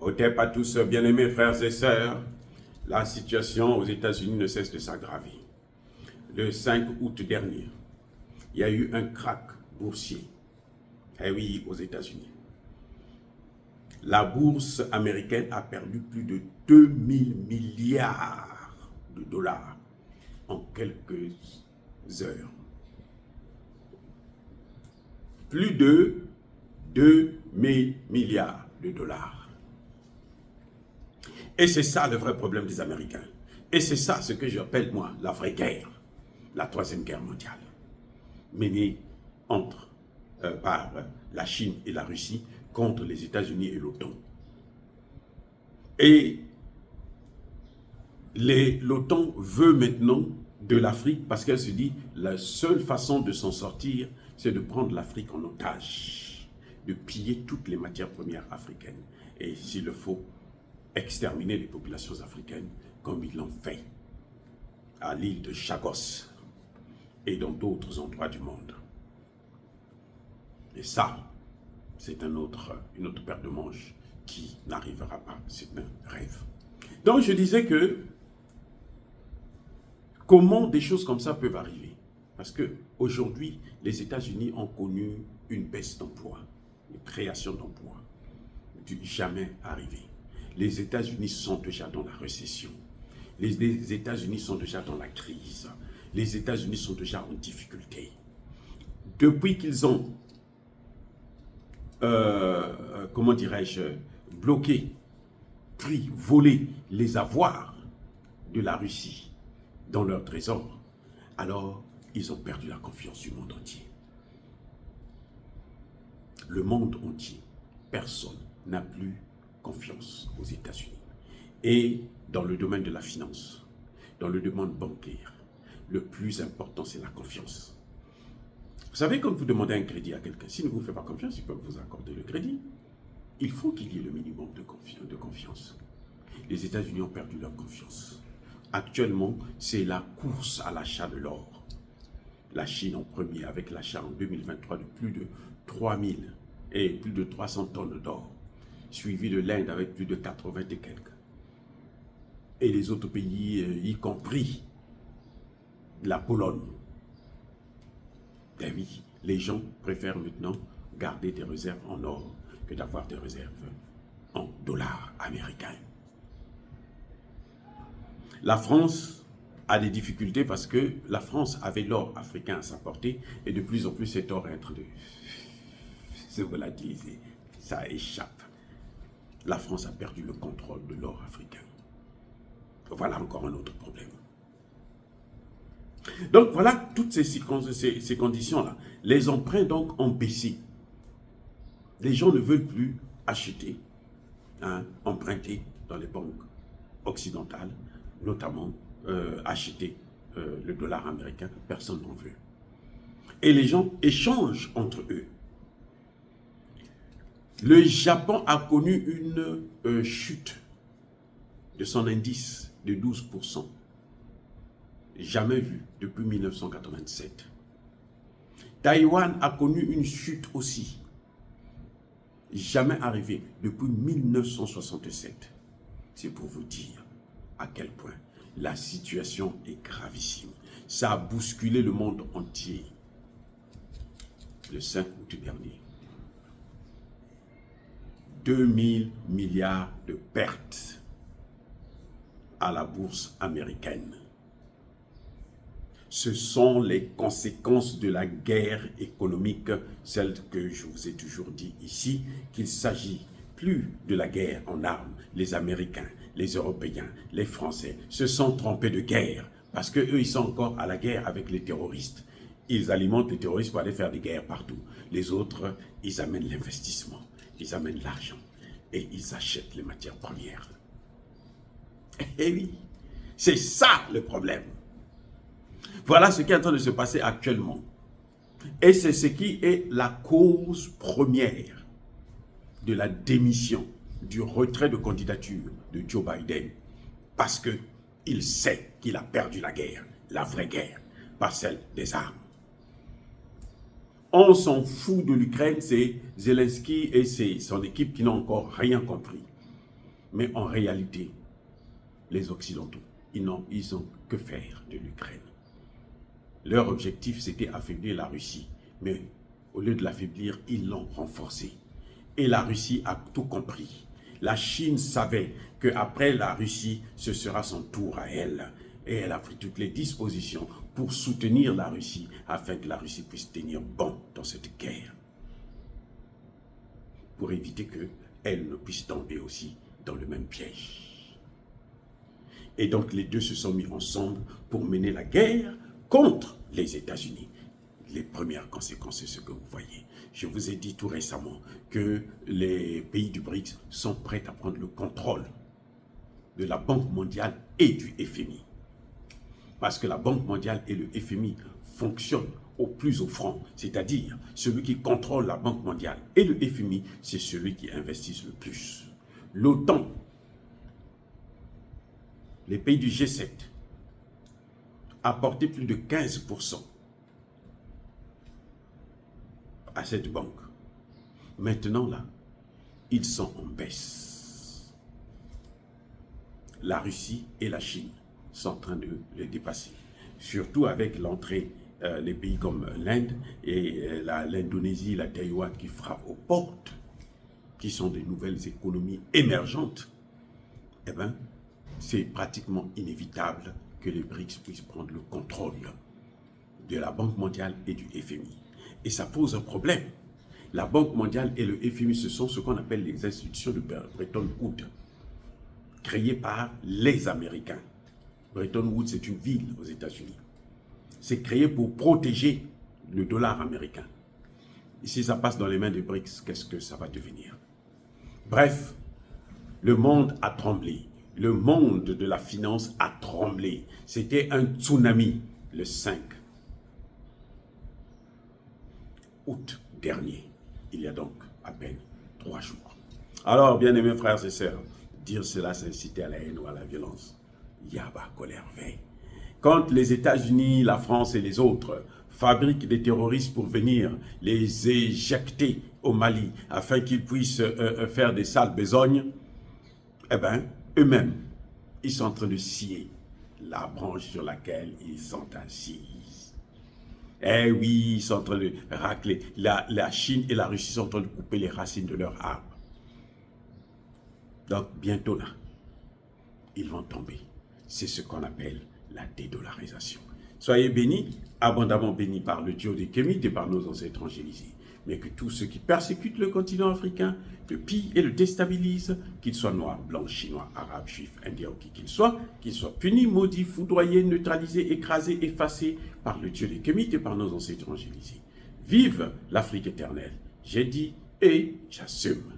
Otep à tous, bien-aimés frères et sœurs, la situation aux États-Unis ne cesse de s'aggraver. Le 5 août dernier, il y a eu un krach boursier. Eh oui, aux États-Unis. La bourse américaine a perdu plus de 2000 milliards de dollars en quelques heures. Plus de 2000 milliards de dollars. Et c'est ça le vrai problème des Américains. Et c'est ça ce que j'appelle, moi, la vraie guerre, la troisième guerre mondiale, menée par la Chine et la Russie contre les États-Unis et l'OTAN. Et l'OTAN veut maintenant de l'Afrique parce qu'elle se dit la seule façon de s'en sortir, c'est de prendre l'Afrique en otage, de piller toutes les matières premières africaines. Et s'il le faut, exterminer les populations africaines comme ils l'ont fait à l'île de Chagos et dans d'autres endroits du monde. Et ça, c'est une autre paire de manches qui n'arrivera pas, c'est un rêve. Donc je disais que comment des choses comme ça peuvent arriver? Parce qu'aujourd'hui, les États-Unis ont connu une baisse d'emploi, une création d'emplois du jamais arrivé. Les États-Unis sont déjà dans la récession. Les États-Unis sont déjà dans la crise. Les États-Unis sont déjà en difficulté. Depuis qu'ils ont, comment dirais-je, bloqué, pris, volé les avoirs de la Russie dans leur trésor, alors ils ont perdu la confiance du monde entier. Le monde entier, personne n'a plus confiance aux États-Unis. Et dans le domaine de la finance, dans le domaine bancaire, le plus important, c'est la confiance. Vous savez, quand vous demandez un crédit à quelqu'un, s'il ne vous fait pas confiance, il peut vous accorder le crédit. Il faut qu'il y ait le minimum de confiance. Les États-Unis ont perdu leur confiance. Actuellement, c'est la course à l'achat de l'or. La Chine en premier, avec l'achat en 2023 de plus de 3000 et plus de 300 tonnes d'or, suivi de l'Inde avec plus de 80 et quelques. Et les autres pays, y compris la Pologne. Eh oui, les gens préfèrent maintenant garder des réserves en or que d'avoir des réserves en dollars américains. La France a des difficultés parce que la France avait l'or africain à sa portée et de plus en plus cet or est en train de se volatiliser. Ça échappe. La France a perdu le contrôle de l'or africain. Voilà encore un autre problème. Donc voilà toutes ces conditions-là. Les emprunts donc ont baissé. Les gens ne veulent plus acheter, emprunter dans les banques occidentales, notamment acheter le dollar américain. Personne n'en veut. Et les gens échangent entre eux. Le Japon a connu une chute de son indice de 12%. Jamais vu depuis 1987. Taïwan a connu une chute aussi. Jamais arrivé depuis 1967. C'est pour vous dire à quel point la situation est gravissime. Ça a bousculé le monde entier. Le 5 août dernier. 2000 milliards de pertes à la bourse américaine. Ce sont les conséquences de la guerre économique, celle que je vous ai toujours dit ici, qu'il s'agit plus de la guerre en armes. Les Américains, les Européens, les Français se sont trompés de guerre parce qu'eux, ils sont encore à la guerre avec les terroristes. Ils alimentent les terroristes pour aller faire des guerres partout. Les autres, ils amènent l'investissement, ils amènent l'argent et ils achètent les matières premières. Et oui, c'est ça le problème. Voilà ce qui est en train de se passer actuellement. Et c'est ce qui est la cause première de la démission, du retrait de candidature de Joe Biden. Parce qu'il sait qu'il a perdu la guerre, la vraie guerre, pas celle des armes. On s'en fout de l'Ukraine, c'est Zelensky et son équipe qui n'ont encore rien compris. Mais en réalité, les Occidentaux, ils n'ont que faire de l'Ukraine. Leur objectif, c'était affaiblir la Russie. Mais au lieu de l'affaiblir, ils l'ont renforcée. Et la Russie a tout compris. La Chine savait qu'après la Russie, ce sera son tour à elle. Et elle a pris toutes les dispositions pour soutenir la Russie afin que la Russie puisse tenir bon dans cette guerre. Pour éviter qu'elle ne puisse tomber aussi dans le même piège. Et donc les deux se sont mis ensemble pour mener la guerre contre les États-Unis. Les premières conséquences, c'est ce que vous voyez. Je vous ai dit tout récemment que les pays du BRICS sont prêts à prendre le contrôle de la Banque mondiale et du FMI. Parce que la Banque mondiale et le FMI fonctionnent au plus offrant, c'est-à-dire celui qui contrôle la Banque mondiale et le FMI, c'est celui qui investit le plus. L'OTAN, les pays du G7, apporté plus de 15% à cette banque. Maintenant, là, ils sont en baisse. La Russie et la Chine sont en train de le dépasser. Surtout avec l'entrée, les pays comme l'Inde et l'Indonésie, la Taïwan qui frappent aux portes, qui sont des nouvelles économies émergentes. Eh bien, c'est pratiquement inévitable que les BRICS puissent prendre le contrôle de la Banque mondiale et du FMI. Et ça pose un problème. La Banque mondiale et le FMI, ce sont ce qu'on appelle les institutions de Bretton Woods, créées par les Américains. Bretton Woods, c'est une ville aux États-Unis. C'est créé pour protéger le dollar américain. Et si ça passe dans les mains des BRICS, qu'est-ce que ça va devenir? Bref, le monde a tremblé. Le monde de la finance a tremblé. C'était un tsunami le 5 août dernier. Il y a donc à peine 3 jours. Alors, bien-aimés frères et sœurs, dire cela, c'est inciter à la haine ou à la violence. Yaba, colère, veille. Quand les États-Unis, la France et les autres fabriquent des terroristes pour venir les éjecter au Mali afin qu'ils puissent faire des sales besognes, eh bien, eux-mêmes, ils sont en train de scier la branche sur laquelle ils sont assis. Eh oui, ils sont en train de racler. La Chine et la Russie sont en train de couper les racines de leur arbre. Donc, bientôt là, ils vont tomber. C'est ce qu'on appelle la dédollarisation. Soyez bénis, abondamment bénis par le Dieu des Kémites et par nos ancêtres angélisés. Mais que tous ceux qui persécutent le continent africain, le pillent et le déstabilisent, qu'ils soient noirs, blancs, chinois, arabes, juifs, indiens ou qui qu'ils soient punis, maudits, foudroyés, neutralisés, écrasés, effacés par le Dieu des Kémites et par nos ancêtres angélisés. Vive l'Afrique éternelle. J'ai dit et j'assume.